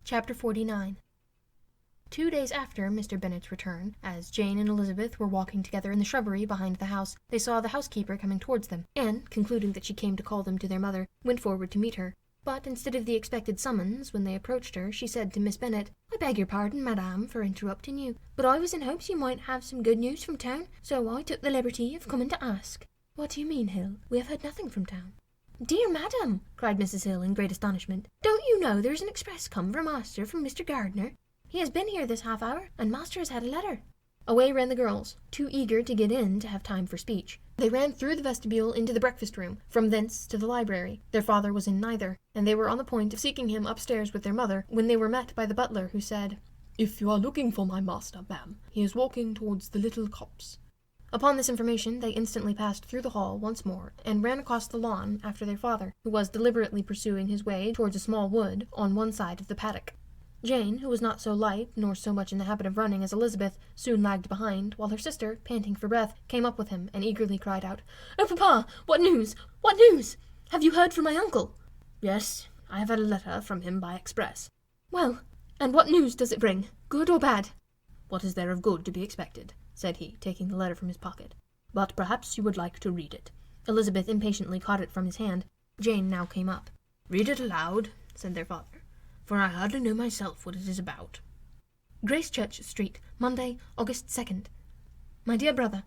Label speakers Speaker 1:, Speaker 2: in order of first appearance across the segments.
Speaker 1: Chapter 49. 2 days after Mr. Bennet's return, as Jane and Elizabeth were walking together in the shrubbery behind the house, they saw the housekeeper coming towards them, and, concluding that she came to call them to their mother, went forward to meet her. But instead of the expected summons, when they approached her, she said to Miss Bennet, "I beg your pardon, madame, for interrupting you, but I was in hopes you might have some good news from town, so I took the liberty of coming to ask." "What do you mean, Hill? We have heard nothing from town." "Dear madam," cried Mrs. Hill in great astonishment, "don't you know there is an express come for master from Mr. Gardiner? He has been here this half-hour, and master has had a letter." Away ran the girls, too eager to get in to have time for speech. They ran through the vestibule into the breakfast-room, from thence to the library. Their father was in neither, and they were on the point of seeking him upstairs with their mother, when they were met by the butler, who said,
Speaker 2: "If you are looking for my master, ma'am, he is walking towards the little copse."
Speaker 1: Upon this information, they instantly passed through the hall once more, and ran across the lawn after their father, who was deliberately pursuing his way towards a small wood on one side of the paddock. Jane, who was not so light nor so much in the habit of running as Elizabeth, soon lagged behind, while her sister, panting for breath, came up with him and eagerly cried out, "Oh, papa! What news? What news? Have you heard from my uncle?"
Speaker 2: "Yes, I have had a letter from him by express."
Speaker 1: "Well, and what news does it bring, good or bad?"
Speaker 2: "What is there of good to be expected?" said he, taking the letter from his pocket. "But perhaps you would like to read it."
Speaker 1: Elizabeth impatiently caught it from his hand. Jane now came up.
Speaker 2: "Read it aloud," said their father, "for I hardly know myself what it is about."
Speaker 1: Gracechurch Street, Monday, August 2nd. My dear brother,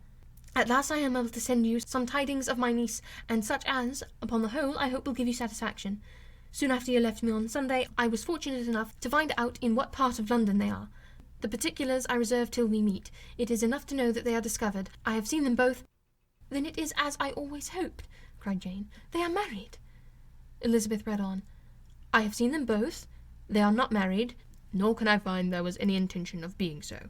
Speaker 1: at last I am able to send you some tidings of my niece, and such as, upon the whole, I hope will give you satisfaction. Soon after you left me on Sunday, I was fortunate enough to find out in what part of London they are. The particulars I reserve till we meet. It is enough to know that they are discovered. I have seen them both. Then it is as I always hoped, cried Jane. They are married. Elizabeth read on. I have seen them both. They are not married,
Speaker 2: nor can I find there was any intention of being so.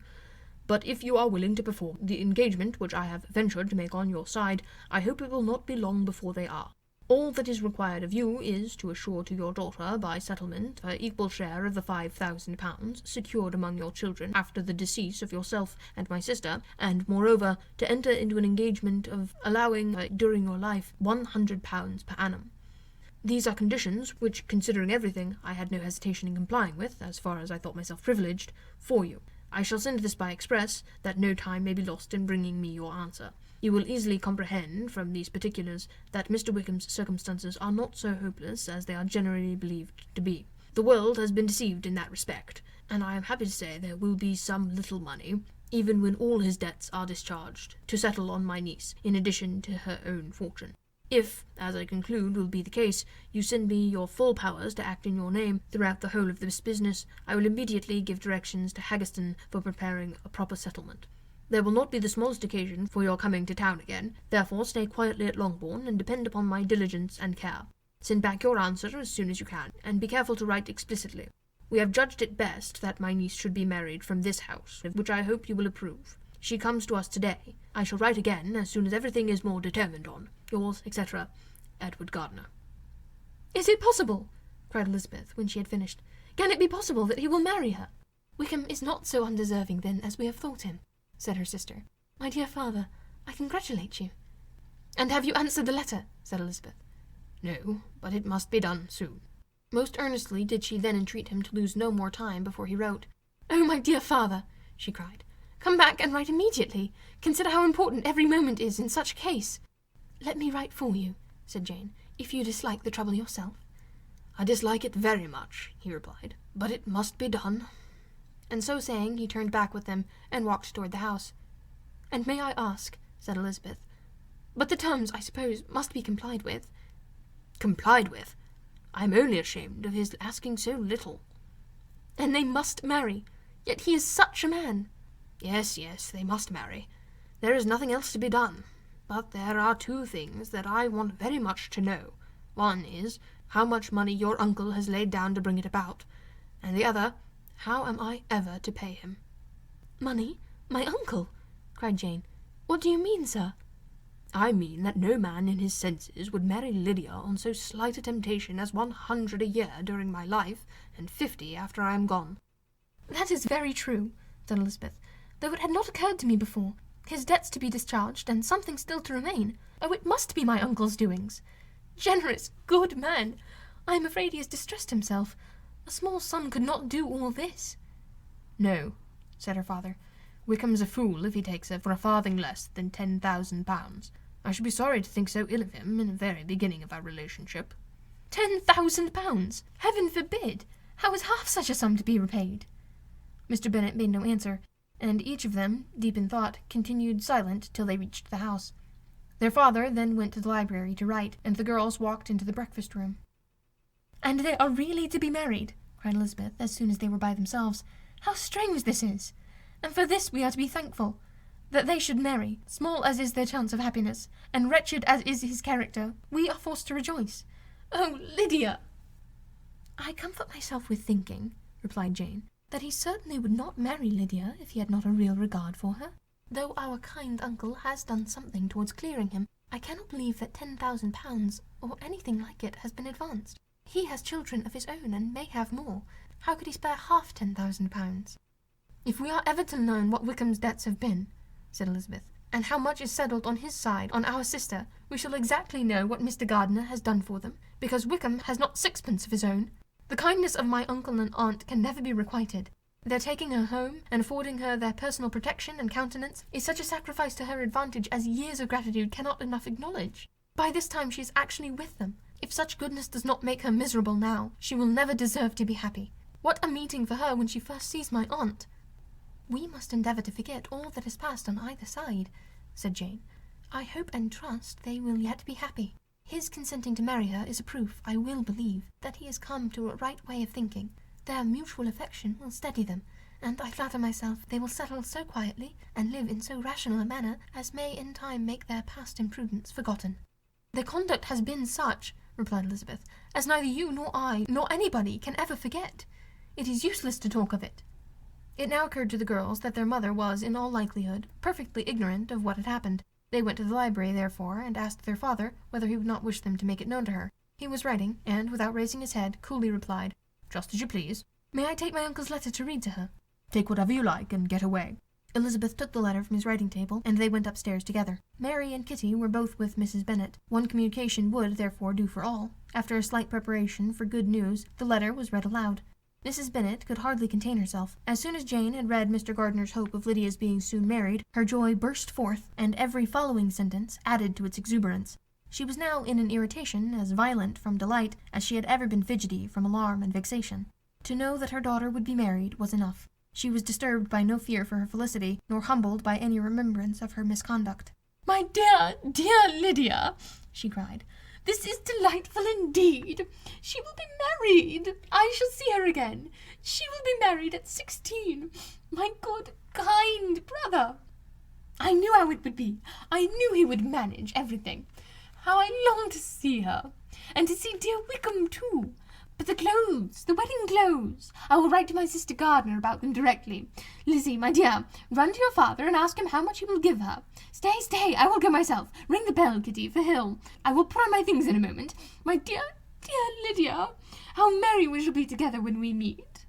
Speaker 2: But if you are willing to perform the engagement which I have ventured to make on your side, I hope it will not be long before they are. All that is required of you is to assure to your daughter by settlement her equal share of the £5,000 secured among your children after the decease of yourself and my sister, and moreover to enter into an engagement of allowing her during your life £100 per annum. These are conditions which, considering everything, I had no hesitation in complying with, as far as I thought myself privileged, for you. I shall send this by express, that no time may be lost in bringing me your answer. You will easily comprehend from these particulars that Mr. Wickham's circumstances are not so hopeless as they are generally believed to be. The world has been deceived in that respect, and I am happy to say there will be some little money, even when all his debts are discharged, to settle on my niece, in addition to her own fortune. If, as I conclude will be the case, you send me your full powers to act in your name throughout the whole of this business, I will immediately give directions to Haggerston for preparing a proper settlement. There will not be the smallest occasion for your coming to town again, therefore stay quietly at Longbourn, and depend upon my diligence and care. Send back your answer as soon as you can, and be careful to write explicitly. We have judged it best that my niece should be married from this house, which I hope you will approve. She comes to us today. I shall write again as soon as everything is more determined on. Yours, etc., Edward Gardiner.
Speaker 1: Is it possible? Cried Elizabeth, when she had finished. Can it be possible that he will marry her? Wickham is not so undeserving, then, as we have thought him, said her sister. My dear father, I congratulate you. And have you answered the letter? Said Elizabeth.
Speaker 2: No, but it must be done soon.
Speaker 1: Most earnestly did she then entreat him to lose no more time before he wrote. Oh, my dear father, she cried, come back and write immediately. Consider how important every moment is in such a case. Let me write for you, said Jane, if you dislike the trouble yourself.
Speaker 2: I dislike it very much, he replied, but it must be done.
Speaker 1: And so saying, he turned back with them and walked toward the house. And may I ask, said Elizabeth, but the terms, I suppose, must be complied with.
Speaker 2: Complied with? I am only ashamed of his asking so little.
Speaker 1: And they must marry, yet he is such a man.
Speaker 2: Yes, they must marry. There is nothing else to be done. But there are two things that I want very much to know. One is, how much money your uncle has laid down to bring it about, and the other, how am I ever to pay him?
Speaker 1: Money? My uncle? Cried Jane. What do you mean, sir?
Speaker 2: I mean that no man in his senses would marry Lydia on so slight a temptation as 100 a year during my life, and 50 after I am gone.
Speaker 1: That is very true, said Elizabeth, though it had not occurred to me before. His debts to be discharged, and something still to remain. Oh, it must be my uncle's doings. Generous, good man! I am afraid he has distressed himself. A small sum could not do all this.
Speaker 2: No, said her father. Wickham's a fool if he takes her for a farthing less than £10,000. I should be sorry to think so ill of him in the very beginning of our relationship.
Speaker 1: £10,000! Heaven forbid! How is half such a sum to be repaid? Mr. Bennet made no answer, and each of them, deep in thought, continued silent till they reached the house. Their father then went to the library to write, and the girls walked into the breakfast-room. "And they are really to be married?" cried Elizabeth, as soon as they were by themselves. "How strange this is! And for this we are to be thankful, that they should marry, small as is their chance of happiness, and wretched as is his character, we are forced to rejoice. Oh, Lydia!" "I comfort myself with thinking," replied Jane, "that he certainly would not marry Lydia if he had not a real regard for her. Though our kind uncle has done something towards clearing him, I cannot believe that £10,000, or anything like it, has been advanced. He has children of his own, and may have more. How could he spare half £10,000? "If we are ever to learn what Wickham's debts have been," said Elizabeth, "and how much is settled on his side on our sister, we shall exactly know what Mr. Gardiner has done for them, because Wickham has not sixpence of his own. The kindness of my uncle and aunt can never be requited. Their taking her home, and affording her their personal protection and countenance, is such a sacrifice to her advantage as years of gratitude cannot enough acknowledge. By this time she is actually with them. If such goodness does not make her miserable now, she will never deserve to be happy. What a meeting for her when she first sees my aunt!" "We must endeavour to forget all that has passed on either side," said Jane. "I hope and trust they will yet be happy. His consenting to marry her is a proof, I will believe, that he has come to a right way of thinking. Their mutual affection will steady them, and I flatter myself they will settle so quietly, and live in so rational a manner, as may in time make their past imprudence forgotten." "Their conduct has been such," replied Elizabeth, "as neither you nor I, nor anybody, can ever forget. It is useless to talk of it." It now occurred to the girls that their mother was, in all likelihood, perfectly ignorant of what had happened. They went to the library, therefore, and asked their father whether he would not wish them to make it known to her. He was writing, and, without raising his head, coolly replied, "Just as you please." "May I take my uncle's letter to read to her?"
Speaker 2: "Take whatever you like, and get away."
Speaker 1: Elizabeth took the letter from his writing-table, and they went upstairs together. Mary and Kitty were both with Mrs. Bennet. One communication would, therefore, do for all. After a slight preparation for good news, the letter was read aloud. Mrs. Bennet could hardly contain herself. As soon as Jane had read Mr. Gardiner's hope of Lydia's being soon married, her joy burst forth, and every following sentence added to its exuberance. She was now in an irritation as violent from delight as she had ever been fidgety from alarm and vexation. To know that her daughter would be married was enough. She was disturbed by no fear for her felicity, nor humbled by any remembrance of her misconduct. "My dear, dear Lydia," she cried, "this is delightful indeed. She will be married. I shall see her again. She will be married at 16. My good, kind brother. I knew how it would be. I knew he would manage everything. How I long to see her, and to see dear Wickham too. But the clothes, the wedding clothes. I will write to my sister Gardiner about them directly. Lizzie, my dear, run to your father and ask him how much he will give her. Stay, I will go myself. Ring the bell, Kitty, for Hill. I will put on my things in a moment. My dear, dear Lydia, how merry we shall be together when we meet."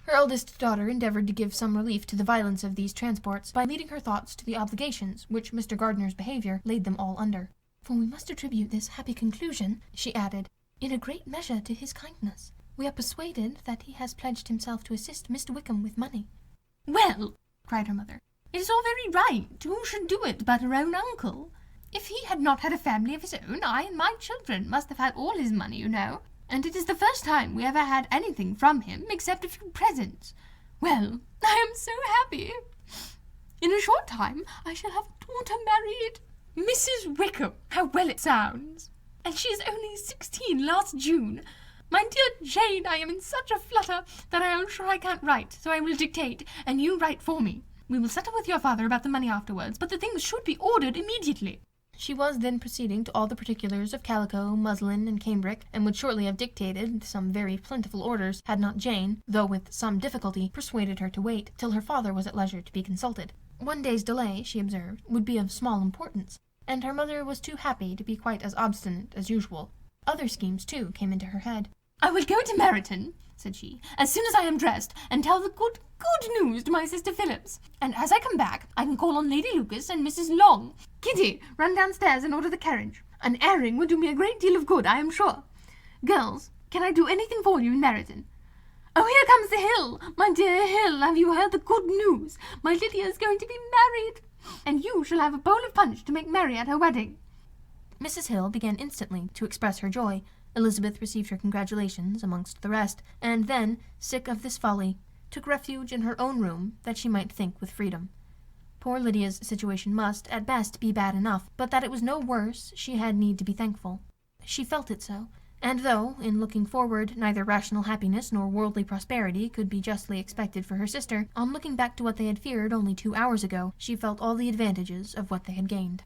Speaker 1: Her eldest daughter endeavoured to give some relief to the violence of these transports by leading her thoughts to the obligations which Mr. Gardiner's behaviour laid them all under. "For we must attribute this happy conclusion," she added, "in a great measure to his kindness. We are persuaded that he has pledged himself to assist Mr. Wickham with money." "Well," cried her mother, "it is all very right. Who should do it but her own uncle? If he had not had a family of his own, I and my children must have had all his money, you know, and it is the first time we ever had anything from him except a few presents. Well, I am so happy. In a short time I shall have a daughter married. Mrs. Wickham, how well it sounds! And she is only 16 last June. My dear Jane, I am in such a flutter that I am sure I can't write, so I will dictate, and you write for me. We will settle with your father about the money afterwards, but the things should be ordered immediately." She was then proceeding to all the particulars of calico, muslin, and cambric, and would shortly have dictated some very plentiful orders, had not Jane, though with some difficulty, persuaded her to wait till her father was at leisure to be consulted. One day's delay, she observed, would be of small importance, and her mother was too happy to be quite as obstinate as usual. Other schemes, too, came into her head. "I will go to Meryton," said she, "as soon as I am dressed, and tell the good news to my sister Phillips. And as I come back, I can call on Lady Lucas and Mrs. Long. Kitty, run downstairs and order the carriage. An airing will do me a great deal of good, I am sure. Girls, can I do anything for you in Meryton?
Speaker 3: Oh, here comes the Hill! My dear Hill, have you heard the good news? My Lydia is going to be married, and you shall have a bowl of punch to make merry at her wedding.
Speaker 1: Mrs. Hill began instantly to express her joy. Elizabeth received her congratulations amongst the rest, and then, sick of this folly, took refuge in her own room that she might think with freedom. Poor Lydia's situation must, at best, be bad enough, but that it was no worse she had need to be thankful. She felt it so, and though, in looking forward, neither rational happiness nor worldly prosperity could be justly expected for her sister, on looking back to what they had feared only 2 hours ago, she felt all the advantages of what they had gained.